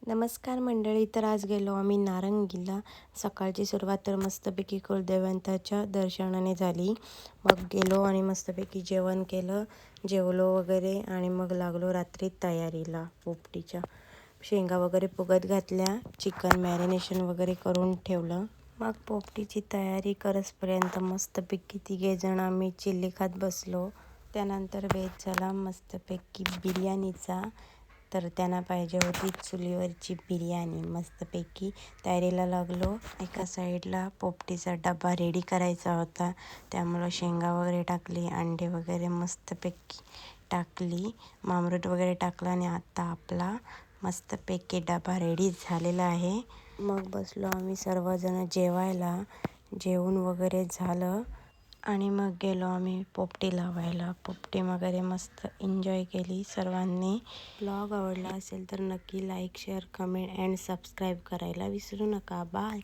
नमस्कार मंडळी. तर आज गेलो आम्ही नारंगीला. सकाळची सुरुवात तर मस्तपैकी कुलदेवताच्या दर्शनाने झाली. मग गेलो आणि मस्तपैकी जेवण केलं, जेवलो वगैरे आणि मग लागलो रात्री तयारीला. पोपटीच्या शेंगा वगैरे फुगत घातल्या, चिकन मॅरिनेशन वगैरे करून ठेवलं. मग पोपटीची तयारी करसपर्यंत मस्तपैकी तिघेजण आम्ही चिल्ली खात बसलो. त्यानंतर बेत झाला मस्तपैकी बिर्याणीचा. तर त्यांना पाहिजे होती चुलीवरची बिर्याणी. मस्तपैकी तयारीला लागलो. एका साईडला पोपटीचा डबा रेडी करायचा होता, त्यामुळं शेंगा वगैरे टाकली, अंडे वगैरे मस्तपैकी टाकली, मामरूट वगैरे टाकलं आणि आता आपला मस्तपैकी डबा रेडी झालेला आहे. मग बसलो आम्ही सर्वजण जेवायला. जेवून वगैरे झालं आणि मग गेलो आम्ही पोपटी लावायला. पोपटी वगैरे मस्त एन्जॉय केली सर्वांनी. ब्लॉग आवडला असेल तर नक्की like, share, comment and subscribe करायला विसरू नका. बाय.